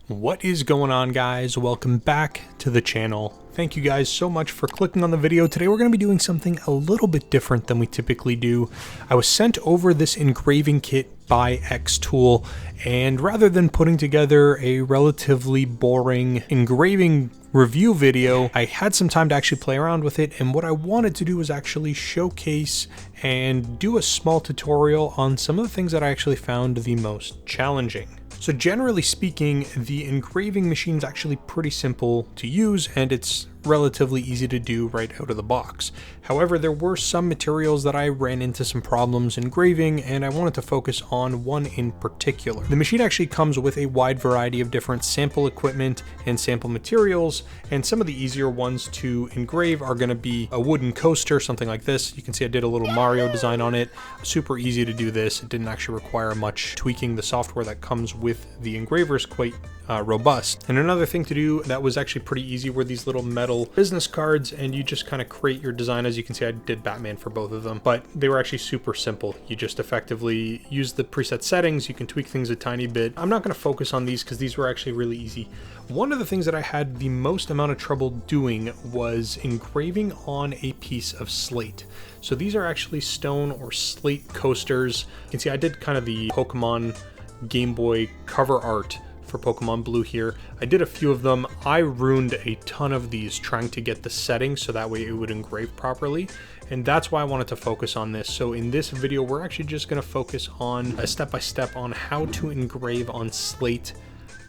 What is going on, guys? Welcome back to the channel. Thank you guys so much for clicking on the video. Today we're going to be doing something a little bit different than we typically do. I was sent over this engraving kit by xTool, and rather than putting together a relatively boring engraving review video, I had some time to actually play around with it, and what I wanted to do was actually showcase and do a small tutorial on some of the things that I actually found the most challenging. So generally speaking, the engraving machine is actually pretty simple to use, and it's relatively easy to do right out of the box. However, there were some materials that I ran into some problems engraving, and I wanted to focus on one in particular. The machine actually comes with a wide variety of different sample equipment and sample materials, and some of the easier ones to engrave are going to be a wooden coaster, something like this. You can see I did a little Mario design on it. Super easy to do this. It didn't actually require much tweaking. The software that comes with the engraver is quite robust. And another thing to do that was actually pretty easy were these little metal business cards, and you just kind of create your design. As you can see, I did Batman for both of them, but they were actually super simple. You just effectively use the preset settings. You can tweak things a tiny bit. I'm not going to focus on these because these were actually really easy. One of the things that I had the most amount of trouble doing was engraving on a piece of slate. So these are actually stone or slate coasters. You can see I did kind of the Pokemon Game Boy cover art for Pokemon Blue here. I did a few of them. I ruined a ton of these trying to get the settings so that way it would engrave properly, and that's why I wanted to focus on this. So in this video, we're actually just going to focus on a step-by-step on how to engrave on slate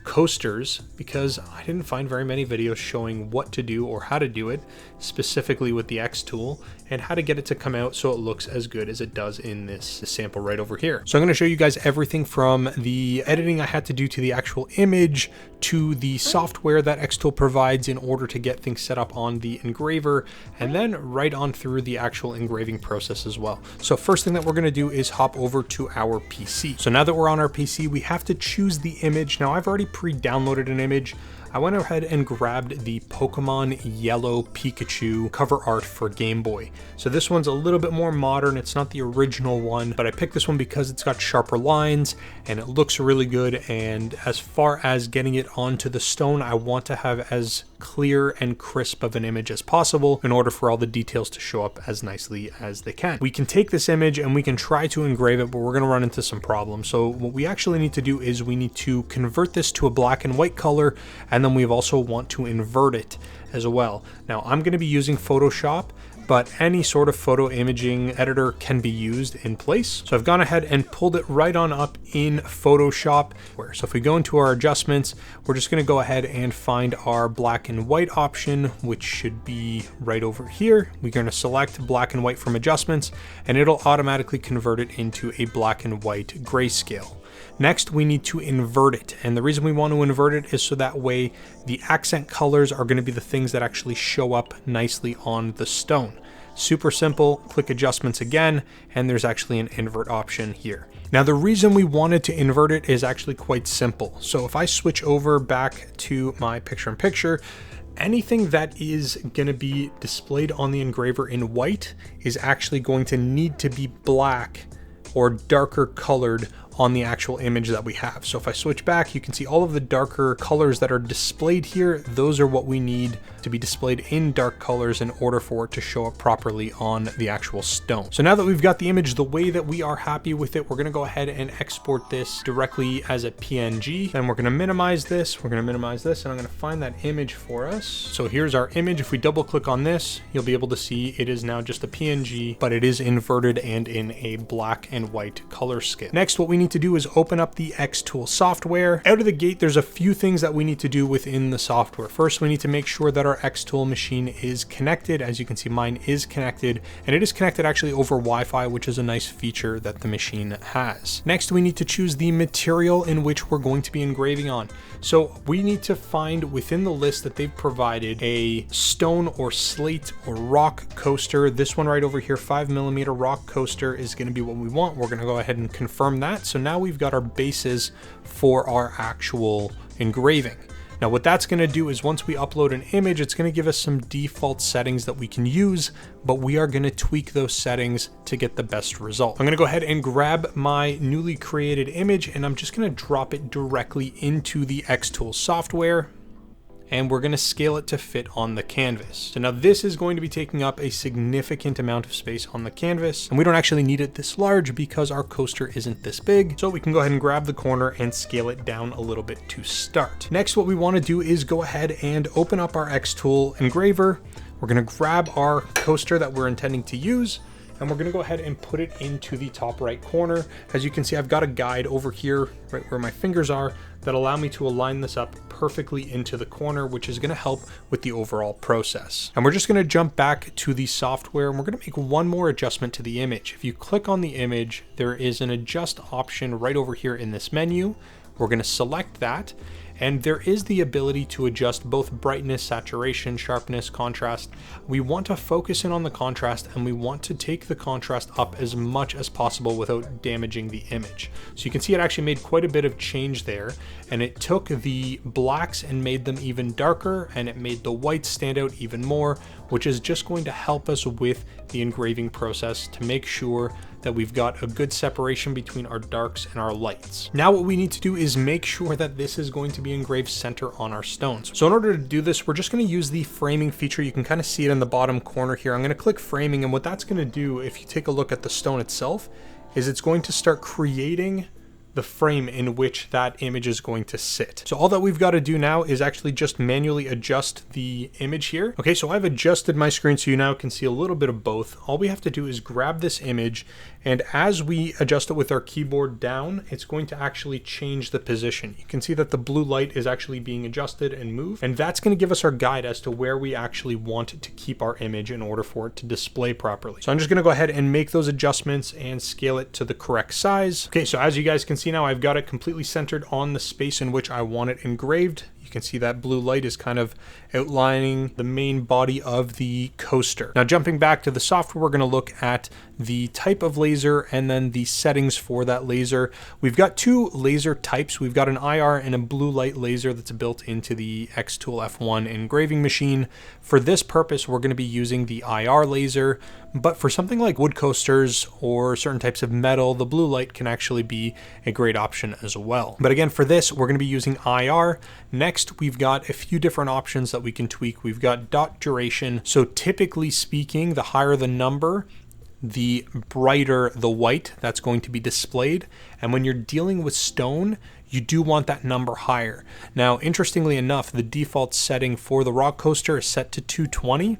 coasters, because I didn't find very many videos showing what to do or how to do it, specifically with the xTool, and how to get it to come out so it looks as good as it does in this sample right over here. So I'm going to show you guys everything from the editing I had to do to the actual image to the software that xTool provides in order to get things set up on the engraver, and then right on through the actual engraving process as well. So first thing that we're going to do is hop over to our PC. So now that we're on our PC, we have to choose the image. Now I've already pre-downloaded an image. I went ahead and grabbed the Pokemon Yellow Pikachu cover art for Game Boy. So this one's a little bit more modern. It's not the original one, but I picked this one because it's got sharper lines and it looks really good. And as far as getting it onto the stone, I want to have as clear and crisp of an image as possible in order for all the details to show up as nicely as they can. We can take this image and we can try to engrave it, but we're going to run into some problems. So what we actually need to do is we need to convert this to a black and white color, and then we also want to invert it as well. Now I'm going to be using Photoshop, but any sort of photo imaging editor can be used in place. So I've gone ahead and pulled it right on up in Photoshop. So if we go into our adjustments, we're just going to go ahead and find our black and white option, which should be right over here. We're going to select black and white from adjustments, and it'll automatically convert it into a black and white grayscale. Next, we need to invert it, and the reason we want to invert it is so that way the accent colors are going to be the things that actually show up nicely on the stone. Super simple. Click adjustments again, and there's actually an invert option here. Now the reason we wanted to invert it is actually quite simple. So if I switch over back to my picture-in-picture, anything that is going to be displayed on the engraver in white is actually going to need to be black or darker colored on the actual image that we have. So if I switch back, you can see all of the darker colors that are displayed here. Those are what we need to be displayed in dark colors in order for it to show up properly on the actual stone. So now that we've got the image the way that we are happy with it, we're going to go ahead and export this directly as a PNG. Then we're going to minimize this. We're going to minimize this, and I'm going to find that image for us. So here's our image. If we double click on this, you'll be able to see it is now just a PNG, but it is inverted and in a black and white color scale. Next, what we need to do is open up the xTool software. Out of the gate, there's a few things that we need to do within the software. First, we need to make sure that our xTool machine is connected. As you can see, mine is connected, and it is connected actually over Wi-Fi, which is a nice feature that the machine has. Next, we need to choose the material in which we're going to be engraving on. So we need to find within the list that they've provided a stone or slate or rock coaster. This one right over here, 5mm rock coaster, is going to be what we want. We're going to go ahead and confirm that. So now we've got our bases for our actual engraving. Now what that's going to do is once we upload an image, it's going to give us some default settings that we can use, but we are going to tweak those settings to get the best result. I'm going to go ahead and grab my newly created image, and I'm just going to drop it directly into the xTool software, and we're going to scale it to fit on the canvas. So now this is going to be taking up a significant amount of space on the canvas, and we don't actually need it this large because our coaster isn't this big. So we can go ahead and grab the corner and scale it down a little bit to start. Next, what we want to do is go ahead and open up our xTool engraver. We're going to grab our coaster that we're intending to use, and we're going to go ahead and put it into the top right corner. As you can see, I've got a guide over here right where my fingers are that allow me to align this up perfectly into the corner, which is going to help with the overall process. And we're just going to jump back to the software, and we're going to make one more adjustment to the image. If you click on the image, there is an adjust option right over here in this menu. We're going to select that, and there is the ability to adjust both brightness, saturation, sharpness, contrast. We want to focus in on the contrast, and we want to take the contrast up as much as possible without damaging the image. So you can see it actually made quite a bit of change there, and it took the blacks and made them even darker, and it made the whites stand out even more, which is just going to help us with the engraving process to make sure that we've got a good separation between our darks and our lights. Now what we need to do is make sure that this is going to be engraved center on our stones. So in order to do this, we're just going to use the framing feature. You can kind of see it in the bottom corner here. I'm going to click framing, and what that's going to do, if you take a look at the stone itself, is it's going to start creating the frame in which that image is going to sit. So all that we've got to do now is actually just manually adjust the image here. Okay, so I've adjusted my screen so you now can see a little bit of both. All we have to do is grab this image, and as we adjust it with our keyboard down, it's going to actually change the position. You can see that the blue light is actually being adjusted and moved, and that's going to give us our guide as to where we actually want to keep our image in order for it to display properly. So I'm just going to go ahead and make those adjustments and scale it to the correct size. Okay, so as you guys can see now, I've got it completely centered on the space in which I want it engraved. You can see that blue light is kind of outlining the main body of the coaster. Now jumping back to the software, we're going to look at the type of laser and then the settings for that laser. We've got two laser types. We've got an IR and a blue light laser that's built into the xTool F1 engraving machine. For this purpose, we're going to be using the IR laser, but for something like wood coasters or certain types of metal, the blue light can actually be a great option as well. But again, for this, we're going to be using IR. Next, we've got a few different options that we can tweak. We've got dot duration. So typically speaking, the higher the number, the brighter the white that's going to be displayed. And when you're dealing with stone, you do want that number higher. Now, interestingly enough, the default setting for the rock coaster is set to 220.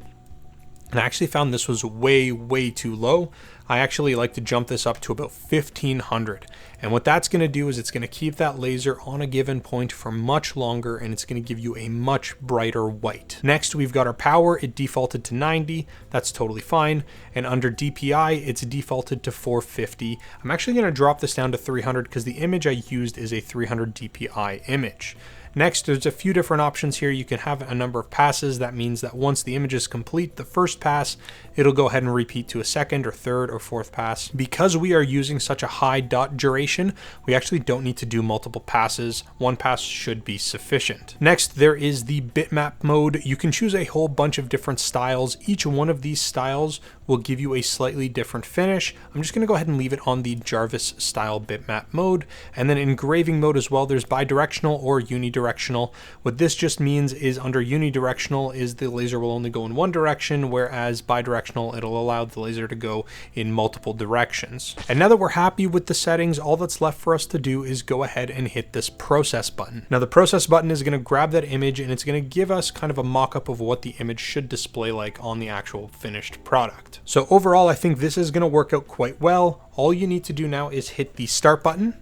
And I actually found this was way too low. I actually like to jump this up to about 1500. And what that's going to do is it's going to keep that laser on a given point for much longer, and it's going to give you a much brighter white. Next, we've got our power. It defaulted to 90. That's totally fine. And under DPI, it's defaulted to 450. I'm actually going to drop this down to 300 because the image I used is a 300 DPI image. Next, there's a few different options here. You can have a number of passes. That means that once the image is complete, the first pass, it'll go ahead and repeat to a second or third or fourth pass. Because we are using such a high dot duration, we actually don't need to do multiple passes. One pass should be sufficient. Next, there is the bitmap mode. You can choose a whole bunch of different styles. Each one of these styles will give you a slightly different finish. I'm just gonna go ahead and leave it on the Jarvis style bitmap mode. And then engraving mode as well, there's bidirectional or unidirectional. What this just means is under unidirectional is the laser will only go in one direction, whereas bidirectional, it'll allow the laser to go in multiple directions. And now that we're happy with the settings, all that's left for us to do is go ahead and hit this process button. Now the process button is gonna grab that image, and it's gonna give us kind of a mock-up of what the image should display like on the actual finished product. So overall, I think this is going to work out quite well. All you need to do now is hit the start button.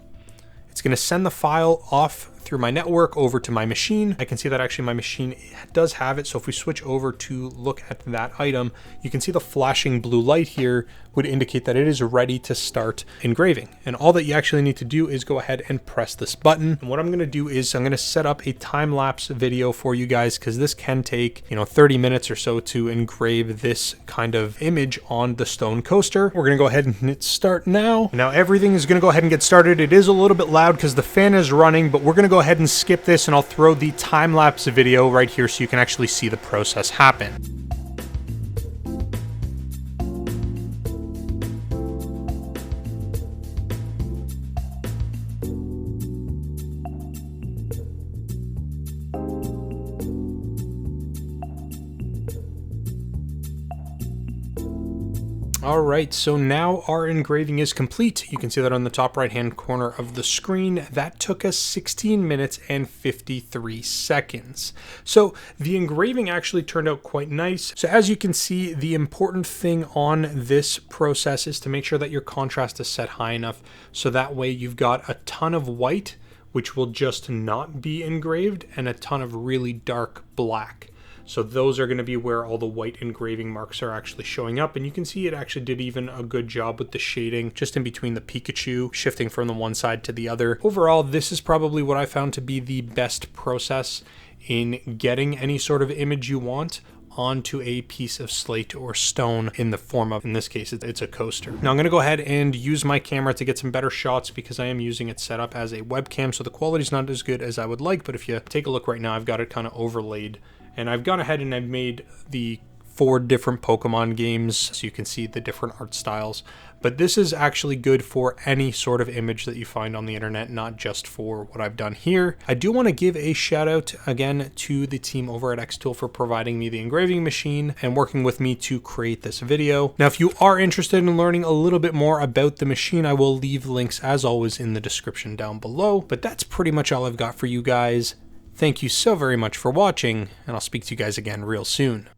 It's going to send the file off through my network over to my machine. I can see that actually my machine does have it. So if we switch over to look at that item, you can see the flashing blue light here would indicate that it is ready to start engraving. And all that you actually need to do is go ahead and press this button. And what I'm going to do is I'm going to set up a time-lapse video for you guys, because this can take, 30 minutes or so to engrave this kind of image on the stone coaster. We're going to go ahead and hit start now. Now everything is going to go ahead and get started. It is a little bit loud because the fan is running, but we're going to go go ahead and skip this, and I'll throw the time-lapse video right here so you can actually see the process happen. Alright, so now our engraving is complete. You can see that on the top right hand corner of the screen. That took us 16 minutes and 53 seconds. So the engraving actually turned out quite nice. So as you can see, the important thing on this process is to make sure that your contrast is set high enough so that way you've got a ton of white, which will just not be engraved, and a ton of really dark black. So those are going to be where all the white engraving marks are actually showing up. And you can see it actually did even a good job with the shading just in between the Pikachu, shifting from the one side to the other. Overall, this is probably what I found to be the best process in getting any sort of image you want onto a piece of slate or stone in the form of, in this case, it's a coaster. Now I'm going to go ahead and use my camera to get some better shots because I am using it set up as a webcam, so the quality is not as good as I would like, but if you take a look right now, I've got it kind of overlaid. And I've gone ahead and I've made the 4 different Pokemon games so you can see the different art styles. But this is actually good for any sort of image that you find on the internet, not just for what I've done here. I do want to give a shout out again to the team over at xTool for providing me the engraving machine and working with me to create this video. Now, if you are interested in learning a little bit more about the machine, I will leave links as always in the description down below. But that's pretty much all I've got for you guys. Thank you so very much for watching, and I'll speak to you guys again real soon.